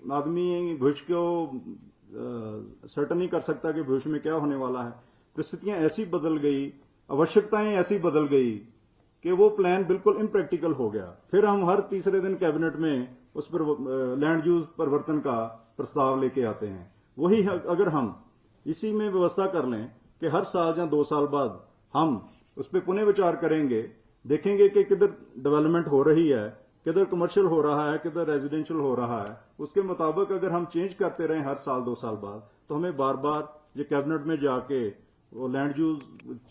आदमी भविष्य को सर्टन नहीं कर सकता कि भविष्य में क्या होने वाला है। परिस्थितियां ऐसी बदल गई, आवश्यकताएं ऐसी बदल गई कि वो प्लान बिल्कुल इम्प्रैक्टिकल हो गया। फिर हम हर तीसरे दिन कैबिनेट में उस पर लैंड यूज परिवर्तन का प्रस्ताव लेके आते हैं। वही अगर हम इसी में व्यवस्था कर लें कि हर साल या 2 साल बाद हम उस पर पुनः विचार करेंगे, देखेंगे कि किधर डेवलपमेंट हो रही है, किधर कमर्शियल हो रहा है, किधर रेजिडेंशियल हो रहा है, उसके मुताबिक अगर हम चेंज करते रहें हर साल 2 साल बाद, तो हमें बार बार ये कैबिनेट में जाके वो लैंड यूज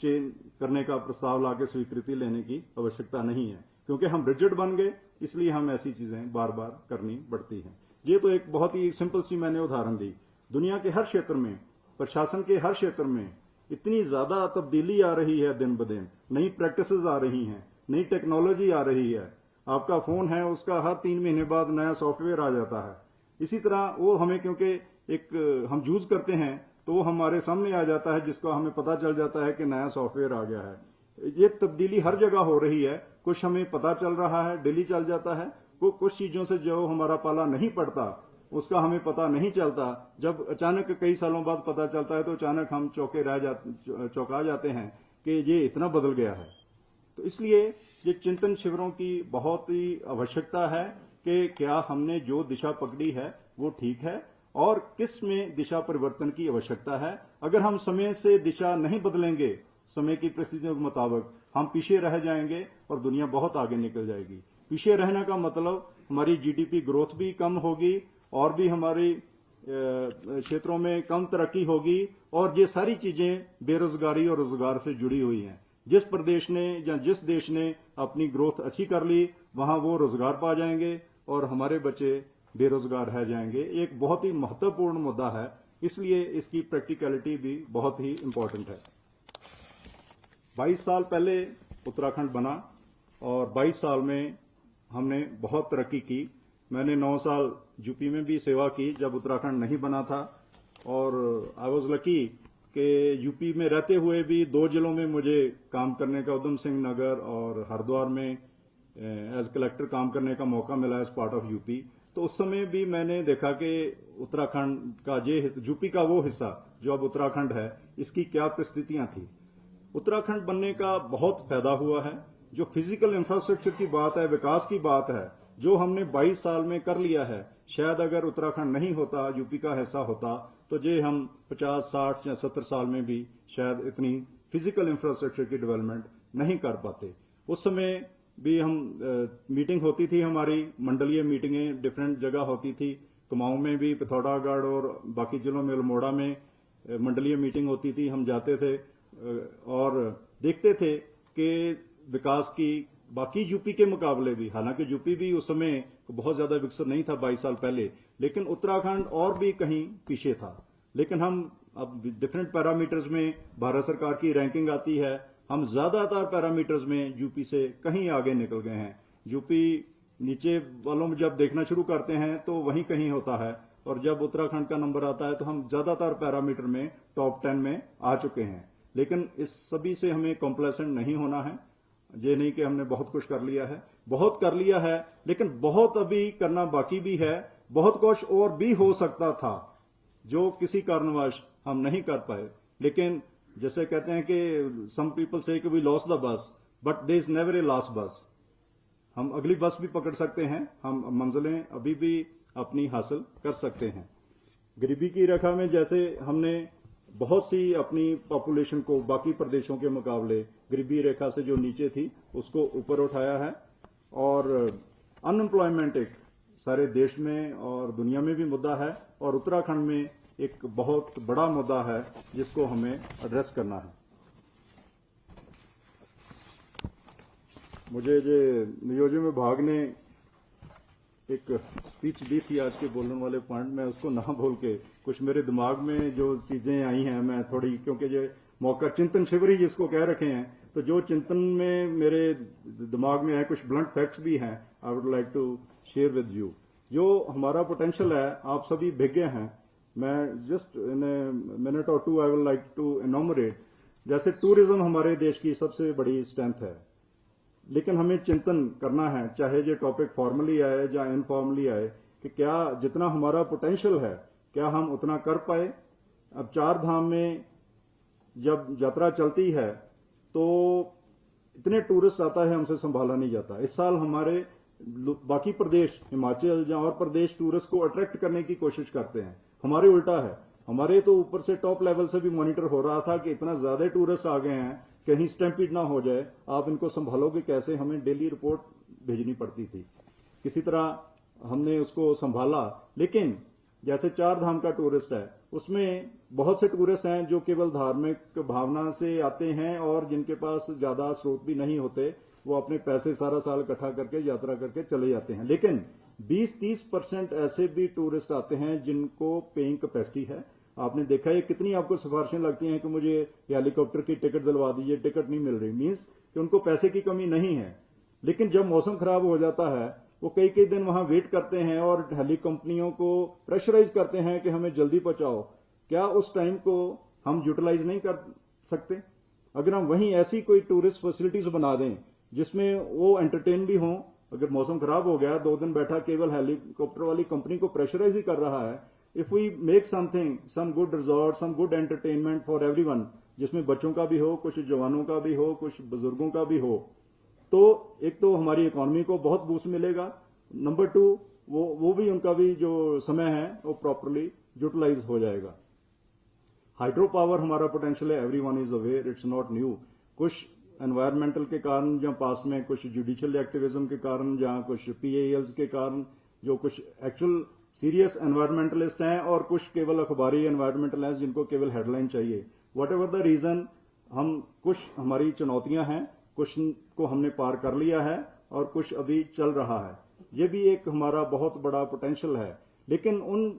चेंज करने का प्रस्ताव लाके स्वीकृति लेने की आवश्यकता नहीं है, क्योंकि हम रिजिड बन गए। इसलिए हम ऐसी चीजें बार बार करनी पड़ती हैं। ये तो एक बहुत ही सिंपल सी मैंने उदाहरण दी। दुनिया के हर क्षेत्र में, प्रशासन के हर क्षेत्र में इतनी ज्यादा तब्दीली आ रही है, दिन ब दिन नई प्रैक्टिसेस आ रही हैं, नई टेक्नोलॉजी आ रही है। आपका फोन है, उसका हर 3 महीने बाद नया सॉफ्टवेयर आ जाता है। इसी तरह वो हमें, क्योंकि एक हम यूज करते हैं तो वो हमारे सामने आ जाता है, जिसको हमें पता चल जाता है कि नया सॉफ्टवेयर आ गया है। ये तब्दीली हर जगह हो रही है। कुछ हमें पता चल रहा है, डेली चल जाता है। कुछ चीजों से जो हमारा पाला नहीं पड़ता, उसका हमें पता नहीं चलता। जब अचानक कई सालों बाद पता चलता है तो अचानक हम चौंका जाते हैं कि ये इतना बदल गया है। तो इसलिए ये चिंतन शिविरों की बहुत ही आवश्यकता है कि क्या हमने जो दिशा पकड़ी है वो ठीक है और किस में दिशा परिवर्तन की आवश्यकता है। अगर हम समय से दिशा नहीं बदलेंगे, समय की परिस्थितियों के मुताबिक, हम पीछे रह जाएंगे और दुनिया बहुत आगे निकल जाएगी। पीछे रहने का मतलब हमारी जीडीपी ग्रोथ भी कम होगी और भी हमारी क्षेत्रों में कम तरक्की होगी, और ये सारी चीजें बेरोजगारी और रोजगार से जुड़ी हुई हैं। जिस प्रदेश ने या जिस देश ने अपनी ग्रोथ अच्छी कर ली, वहां वो रोजगार पा जाएंगे और हमारे बच्चे बेरोजगार रह जाएंगे। एक बहुत ही महत्वपूर्ण मुद्दा है, इसलिए इसकी प्रैक्टिकलिटी भी बहुत ही इंपॉर्टेंट है। 22 साल पहले उत्तराखंड बना और 22 साल में हमने बहुत तरक्की की। मैंने 9 साल यूपी में भी सेवा की जब उत्तराखंड नहीं बना था, और आई वॉज लकी कि यूपी में रहते हुए भी 2 जिलों में मुझे काम करने का, उधम सिंह नगर और हरिद्वार में एज कलेक्टर काम करने का मौका मिला एज पार्ट ऑफ यूपी। तो उस समय भी मैंने देखा कि उत्तराखंड का यूपी का वो हिस्सा जो अब उत्तराखंड है, इसकी क्या परिस्थितियां थी। उत्तराखंड बनने का बहुत फायदा हुआ है। जो फिजिकल इंफ्रास्ट्रक्चर की बात है, विकास की बात है, जो हमने 22 साल में कर लिया है, शायद अगर उत्तराखंड नहीं होता, यूपी का हिस्सा होता, तो जे हम 50, 60 या 70 साल में भी शायद इतनी फिजिकल इंफ्रास्ट्रक्चर की डेवलपमेंट नहीं कर पाते। उस समय भी हम मीटिंग होती थी, हमारी मंडलीय मीटिंगें डिफरेंट जगह होती थी। कुमाऊं में भी, पिथौरागढ़ और बाकी जिलों में, अल्मोड़ा में मंडलीय मीटिंग होती थी। हम जाते थे और देखते थे कि विकास की बाकी यूपी के मुकाबले भी, हालांकि यूपी भी उस समय बहुत ज्यादा विकसित नहीं था 22 साल पहले, लेकिन उत्तराखंड और भी कहीं पीछे था। लेकिन हम अब डिफरेंट पैरामीटर्स में भारत सरकार की रैंकिंग आती है, हम ज्यादातर पैरामीटर्स में यूपी से कहीं आगे निकल गए हैं। यूपी नीचे वालों में जब देखना शुरू करते हैं तो वहीं कहीं होता है, और जब उत्तराखंड का नंबर आता है तो हम ज्यादातर पैरामीटर में टॉप 10 में आ चुके हैं। लेकिन इस सभी से हमें कॉम्प्लेसेंट नहीं होना है। ये नहीं कि हमने बहुत कुछ कर लिया है, बहुत कर लिया है, लेकिन बहुत अभी करना बाकी भी है। बहुत कुछ और भी हो सकता था जो किसी कारणवश हम नहीं कर पाए। लेकिन जैसे कहते हैं कि some people say we lost the bus, but there is never a last bus. हम अगली बस भी पकड़ सकते हैं, हम मंजिलें अभी भी अपनी हासिल कर सकते हैं। गरीबी की रेखा में जैसे हमने बहुत सी अपनी पॉपुलेशन को बाकी प्रदेशों के मुकाबले गरीबी रेखा से जो नीचे थी उसको ऊपर उठाया है, और अनएम्प्लॉयमेंट एक सारे देश में और दुनिया में भी मुद्दा है, और उत्तराखंड में एक बहुत बड़ा मुद्दा है जिसको हमें एड्रेस करना है। मुझे जो नियोजन विभाग ने एक स्पीच दी थी आज के बोलने वाले पॉइंट में, उसको ना बोल के कुछ मेरे दिमाग में जो चीजें आई हैं, मैं थोड़ी, क्योंकि ये मौका चिंतन शिविर ही जिसको कह रखे हैं, तो जो चिंतन में मेरे दिमाग में है, कुछ ब्लंट फैक्ट्स भी हैं, I would like to share with you. जो हमारा पोटेंशियल है, आप सभी भिगे हैं। मैं जस्ट इन ए मिनट और 2 आई वुड लाइक टू एनोमरेट। जैसे टूरिज्म हमारे देश की सबसे बड़ी स्ट्रेंथ है, लेकिन हमें चिंतन करना है, चाहे ये टॉपिक फॉर्मली आए या इनफॉर्मली आए, कि क्या जितना हमारा पोटेंशियल है क्या हम उतना कर पाए। अब 4 धाम में जब यात्रा चलती है तो इतने टूरिस्ट आता है, हमसे संभाला नहीं जाता। इस साल हमारे बाकी प्रदेश, हिमाचल या और प्रदेश टूरिस्ट को अट्रैक्ट करने की कोशिश करते हैं, हमारे उल्टा है। हमारे तो ऊपर से टॉप लेवल से भी मॉनिटर हो रहा था कि इतना ज्यादा टूरिस्ट आ गए हैं, कहीं स्टैम्पीड ना हो जाए, आप इनको संभालोगे कैसे। हमें डेली रिपोर्ट भेजनी पड़ती थी, किसी तरह हमने उसको संभाला। लेकिन जैसे 4 धाम का टूरिस्ट है, उसमें बहुत से टूरिस्ट हैं जो केवल धार्मिक भावना से आते हैं और जिनके पास ज्यादा स्रोत भी नहीं होते, वो अपने पैसे सारा साल इकट्ठा करके यात्रा करके चले जाते हैं। लेकिन 20-30% ऐसे भी टूरिस्ट आते हैं जिनको पेइंग कैपेसिटी है। आपने देखा है कितनी आपको सिफारिशें लगती हैं कि मुझे हेलीकॉप्टर की टिकट दिलवा दीजिए, टिकट नहीं मिल रही, मीन्स कि उनको पैसे की कमी नहीं है। लेकिन जब मौसम खराब हो जाता है, वो कई कई दिन वहां वेट करते हैं और हेली कंपनियों को प्रेशराइज करते हैं कि हमें जल्दी पहुंचाओ। क्या उस टाइम को हम यूटिलाइज नहीं कर सकते? अगर हम वहीं ऐसी कोई टूरिस्ट फैसिलिटीज बना दें जिसमें वो एंटरटेन भी हों। अगर मौसम खराब हो गया, 2 दिन बैठा केवल हेलीकॉप्टर वाली कंपनी को प्रेशराइज ही कर रहा है। If we make something, some good resort, some good entertainment for everyone, जिसमें बच्चों का भी हो, कुछ जवानों का भी हो, कुछ बुजुर्गों का भी हो, तो एक तो हमारी इकोनॉमी को बहुत बूस्ट मिलेगा। नंबर 2, वो भी उनका भी जो समय है वो प्रॉपरली यूटिलाइज हो जाएगा। हाइड्रो पावर हमारा पोटेंशियल है, everyone is aware, it's not new. कुछ एनवायरमेंटल के कारण या पास में कुछ जुडिशियल एक्टिविज्म के कारण या कुछ PALs के कारण, जो कुछ एक्चुअल सीरियस एनवायरमेंटलिस्ट हैं और कुछ केवल अखबारी एनवायरमेंटल हैं जिनको केवल हेडलाइन चाहिए। वट एवर द रीजन, हम कुछ हमारी चुनौतियां हैं, कुछ को हमने पार कर लिया है और कुछ अभी चल रहा है। ये भी एक हमारा बहुत बड़ा पोटेंशियल है। लेकिन उन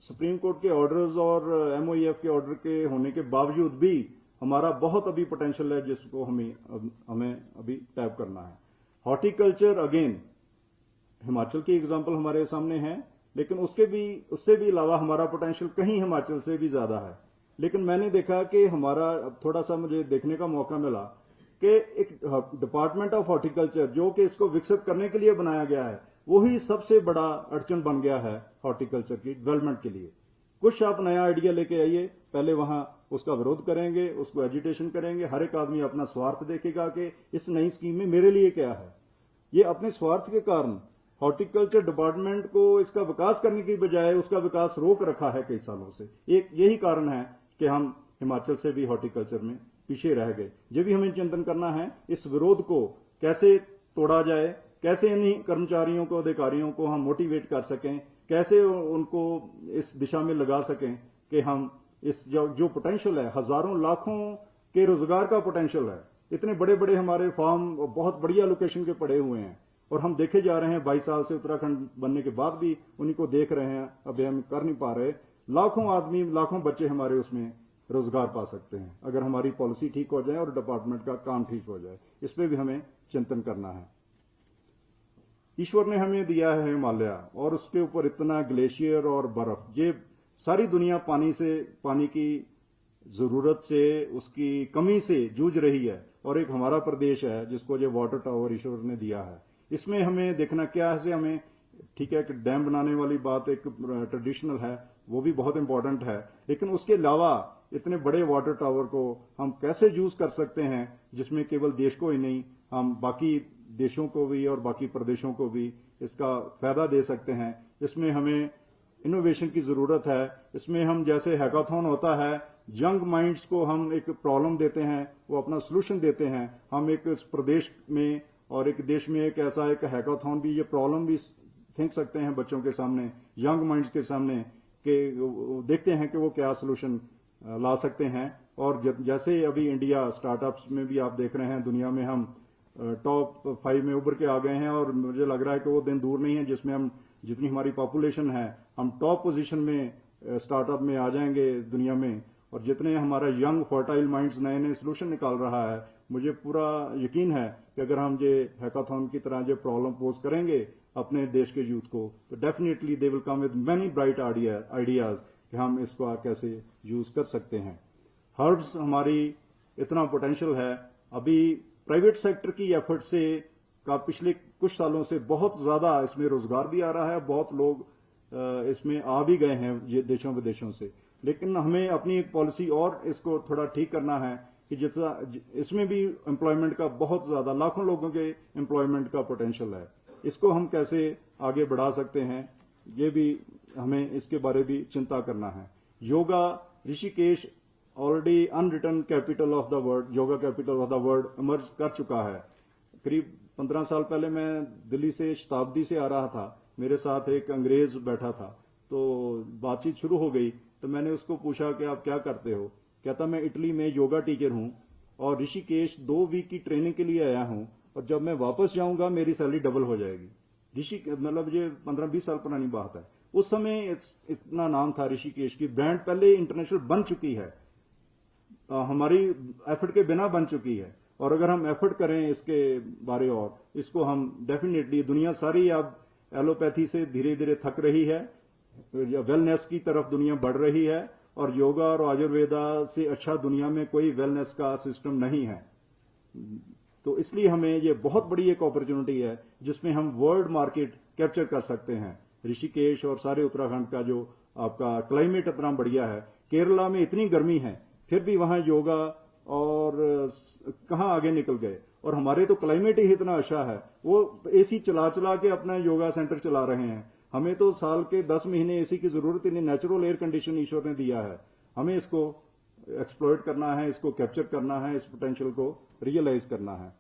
सुप्रीम कोर्ट के ऑर्डर्स और MOEF के ऑर्डर के होने के बावजूद भी हमारा बहुत अभी पोटेंशियल है जिसको हमें अभी टैप करना है। हॉर्टिकल्चर, अगेन हिमाचल की एग्जांपल हमारे सामने है, लेकिन उससे भी अलावा हमारा पोटेंशियल कहीं हिमाचल से भी ज्यादा है। लेकिन मैंने देखा कि हमारा थोड़ा सा मुझे देखने का मौका मिला कि एक डिपार्टमेंट ऑफ हॉर्टिकल्चर जो कि इसको विकसित करने के लिए बनाया गया है, वही सबसे बड़ा अड़चन बन गया है हॉर्टिकल्चर की डेवलपमेंट के लिए। कुछ आप नया आइडिया लेके आइए, पहले वहां उसका विरोध करेंगे, उसको एजिटेशन करेंगे, हर एक आदमी अपना स्वार्थ देखेगा कि इस नई स्कीम में मेरे लिए क्या है। ये अपने स्वार्थ के कारण हॉर्टिकल्चर डिपार्टमेंट को इसका विकास करने की बजाय उसका विकास रोक रखा है कई सालों से। एक यही कारण है कि हम हिमाचल से भी हॉर्टिकल्चर में पीछे रह गए। ये भी हमें चिंतन करना है, इस विरोध को कैसे तोड़ा जाए, कैसे इन कर्मचारियों को, अधिकारियों को हम मोटिवेट कर सकें, कैसे उनको इस दिशा में लगा सकें कि हम इस जो पोटेंशियल है, हजारों लाखों के रोजगार का पोटेंशियल है। इतने बड़े बड़े हमारे फार्म बहुत बढ़िया लोकेशन के पड़े हुए हैं और हम देखे जा रहे हैं 22 साल से उत्तराखंड बनने के बाद भी उन्हीं को देख रहे हैं, अभी हम कर नहीं पा रहे। लाखों आदमी, लाखों बच्चे हमारे उसमें रोजगार पा सकते हैं अगर हमारी पॉलिसी ठीक हो जाए और डिपार्टमेंट का काम ठीक हो जाए। इस पे भी हमें चिंतन करना है। ईश्वर ने हमें दिया है हिमालय और उसके ऊपर इतना ग्लेशियर और बर्फ, ये सारी दुनिया पानी की जरूरत से, उसकी कमी से जूझ रही है। और एक हमारा प्रदेश है जिसको ये वाटर टावर ईश्वर ने दिया है। इसमें हमें देखना क्या है, हमें ठीक है कि डैम बनाने वाली बात एक ट्रेडिशनल है, वो भी बहुत इंपॉर्टेंट है, लेकिन उसके अलावा इतने बड़े वाटर टावर को हम कैसे यूज कर सकते हैं जिसमें केवल देश को ही नहीं, हम बाकी देशों को भी और बाकी प्रदेशों को भी इसका फायदा दे सकते हैं। इसमें हमें इनोवेशन की जरूरत है। इसमें हम, जैसे हैकाथॉन होता है, यंग माइंड्स को हम एक प्रॉब्लम देते हैं, वो अपना सोल्यूशन देते हैं। हम एक प्रदेश में और एक देश में एक ऐसा एक हैकाथॉन भी, ये प्रॉब्लम भी फेंक सकते हैं बच्चों के सामने, यंग माइंड्स के सामने, कि देखते हैं कि वो क्या सोल्यूशन ला सकते हैं। और जैसे अभी इंडिया स्टार्टअप्स में भी आप देख रहे हैं, दुनिया में हम टॉप 5 में उभर के आ गए हैं और मुझे लग रहा है कि वो दिन दूर नहीं है जिसमें हम, जितनी हमारी पॉपुलेशन है, हम टॉप पोजीशन में स्टार्टअप में आ जाएंगे दुनिया में। और जितने हमारा यंग फर्टाइल माइंड्स नए नए सोल्यूशन निकाल रहा है, मुझे पूरा यकीन है कि अगर हम ये हैकाथॉन की तरह जो प्रॉब्लम पोज करेंगे अपने देश के यूथ को, तो definitely they will come with many bright ideas कि हम इसको कैसे यूज कर सकते हैं। हर्ब्स, हमारी इतना पोटेंशियल है। अभी प्राइवेट सेक्टर की एफर्ट से का पिछले कुछ सालों से बहुत ज्यादा इसमें रोजगार भी आ रहा है, बहुत लोग इसमें आ भी गए हैं ये देशों विदेशों से, लेकिन हमें अपनी एक पॉलिसी और इसको थोड़ा ठीक करना है कि जितना इसमें भी एम्प्लॉयमेंट का बहुत ज्यादा लाखों लोगों के एम्प्लॉयमेंट का पोटेंशियल है, इसको हम कैसे आगे बढ़ा सकते हैं, ये भी हमें इसके बारे भी चिंता करना है। Yoga, Rishikesh already unwritten capital of the world, yoga capital of the world emerge कर चुका है। करीब 15 साल पहले मैं दिल्ली से शताब्दी से आ रहा था, मेरे साथ एक अंग्रेज बैठा था, तो बातचीत शुरू हो गई तो मैंने उसको पूछा कि आप क्या करते हो। कहता मैं इटली में योगा टीचर हूं और ऋषिकेश 2 वीक की ट्रेनिंग के लिए आया हूं और जब मैं वापस जाऊंगा मेरी सैलरी डबल हो जाएगी। मतलब ये 15-20 साल पुरानी बात है। उस समय इतना नाम था ऋषिकेश की, ब्रांड पहले इंटरनेशनल बन चुकी है, हमारी एफर्ट के बिना बन चुकी है, और अगर हम एफर्ट करें इसके बारे और इसको हम डेफिनेटली, दुनिया सारी अब एलोपैथी से धीरे धीरे थक रही है, वेलनेस की तरफ दुनिया बढ़ रही है, और योगा और आयुर्वेदा से अच्छा दुनिया में कोई वेलनेस का सिस्टम नहीं है। तो इसलिए हमें ये बहुत बड़ी एक अपॉर्चुनिटी है जिसमें हम वर्ल्ड मार्केट कैप्चर कर सकते हैं। ऋषिकेश और सारे उत्तराखंड का जो आपका क्लाइमेट इतना बढ़िया है, केरला में इतनी गर्मी है फिर भी वहां योगा और कहां आगे निकल गए, और हमारे तो क्लाइमेट ही इतना अच्छा है, वो एसी चला चला के अपना योगा सेंटर चला रहे हैं। हमें तो साल के 10 महीने एसी की जरूरत ही नहीं, नेचुरल एयर कंडीशन ईश्वर ने दिया है। हमें इसको एक्सप्लॉइट करना है, इसको कैप्चर करना है, इस पोटेंशियल को रियलाइज करना है।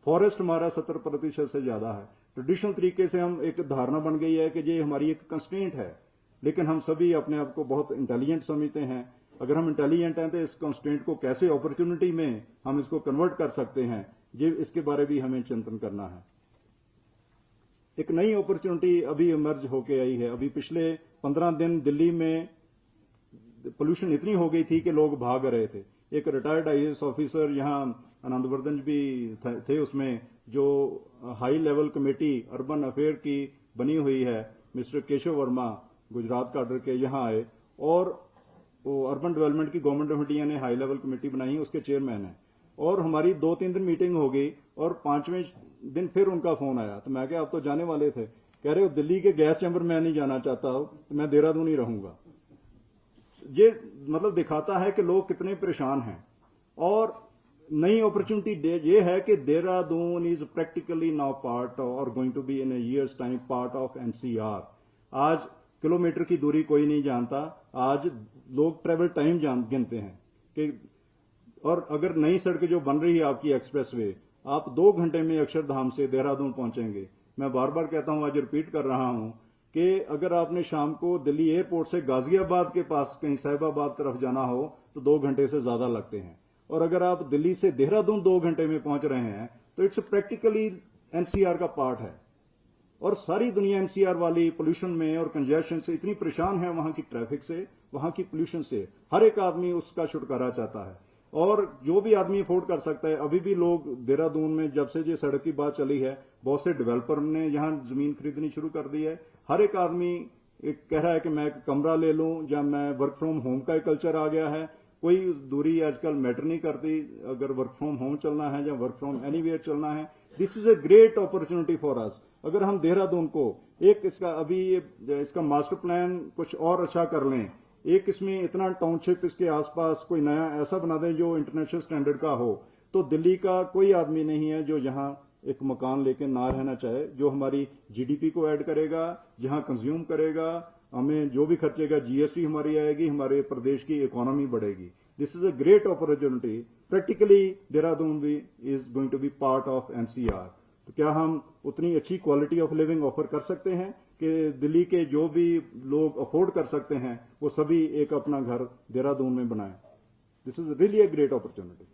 फॉरेस्ट हमारा 70% से ज्यादा है। ट्रेडिशनल तरीके से हम एक धारणा बन गई है कि ये हमारी एक कंस्ट्रेंट है, लेकिन हम सभी अपने आप को बहुत इंटेलिजेंट समझते हैं। अगर हम इंटेलिजेंट हैं तो इस कंस्ट्रेंट को कैसे अपॉर्चुनिटी में हम इसको कन्वर्ट कर सकते हैं, ये इसके बारे भी हमें चिंतन करना है। एक नई अपॉर्चुनिटी अभी इमर्ज होके आई है। अभी पिछले 15 दिन दिल्ली में पोल्यूशन इतनी हो गई थी कि लोग भाग रहे थे। एक रिटायर्ड आईएएस ऑफिसर यहाँ आनंदवर्धन भी थे उसमें, जो high level committee urban affair की बनी हुई है, मिस्टर केशव वर्मा गुजरात काडर के यहाँ आए, और वो अर्बन डेवलपमेंट की गवर्नमेंट ऑफ इंडिया ने हाई लेवल कमेटी बनाई, उसके चेयरमैन है। और हमारी 2-3 दिन मीटिंग हो गई और 5वें दिन फिर उनका फोन आया, तो मैं क्या आप तो जाने वाले थे, कह रहे हो दिल्ली के गैस चैम्बर मैं नहीं जाना चाहता, तो मैं देहरादून ही रहूंगा। ये मतलब दिखाता है कि लोग कितने परेशान हैं। और नई अपॉर्चुनिटी ये है कि Dehradun is practically now part और going to be in years time part of NCR. आज किलोमीटर की दूरी कोई नहीं जानता, आज लोग ट्रेवल टाइम गिनते हैं कि, और अगर नई सड़क जो बन रही है आपकी एक्सप्रेसवे, आप 2 घंटे में अक्षरधाम से देहरादून पहुंचेंगे। मैं बार बार कहता हूं, आज रिपीट कर रहा हूं कि अगर आपने शाम को दिल्ली एयरपोर्ट से गाजियाबाद के पास कहीं साहिबाबाद तरफ जाना हो तो 2 घंटे से ज्यादा लगते हैं, और अगर आप दिल्ली से देहरादून 2 घंटे में पहुंच रहे हैं तो इट्स प्रैक्टिकली एनसीआर का पार्ट है। और सारी दुनिया एनसीआर वाली पोल्यूशन में और कंजेशन से इतनी परेशान है, वहां की ट्रैफिक से, वहां की पोल्यूशन से। हर एक आदमी उसका छुटकारा चाहता है, और जो भी आदमी अफोर्ड कर सकता है। अभी भी लोग देहरादून में जब से ये सड़क की बात चली है, बहुत से डेवलपर ने यहां जमीन खरीदनी शुरू कर दी है। हर एक आदमी कह रहा है कि मैं एक कमरा ले लूं, या मैं वर्क फ्रॉम होम का एक कल्चर आ गया है। कोई दूरी आजकल मैटर नहीं करती, अगर वर्क फ्रॉम होम चलना है या वर्क फ्रॉम एनीवेयर चलना है। This is a great opportunity for us. अगर हम देहरादून को एक इसका मास्टर प्लान कुछ और अच्छा कर लें, एक इसमें इतना टाउनशिप इसके आसपास कोई नया ऐसा बना दें जो इंटरनेशनल स्टैंडर्ड का हो, तो दिल्ली का कोई आदमी नहीं है जो यहाँ एक मकान लेके ना रहना चाहे, जो हमारी जीडीपी को ऐड करेगा, जहां कंज्यूम करेगा, हमें जो भी खर्चेगा, जीएसटी हमारी आएगी, हमारे प्रदेश की इकोनॉमी बढ़ेगी। This is a great opportunity. Practically Dehradun भी is going to be part of NCR. तो क्या हम उतनी अच्छी क्वालिटी ऑफ लिविंग ऑफर कर सकते हैं कि दिल्ली के जो भी लोग अफोर्ड कर सकते हैं वो सभी एक अपना घर देहरादून में बनाएं। This is really a great opportunity.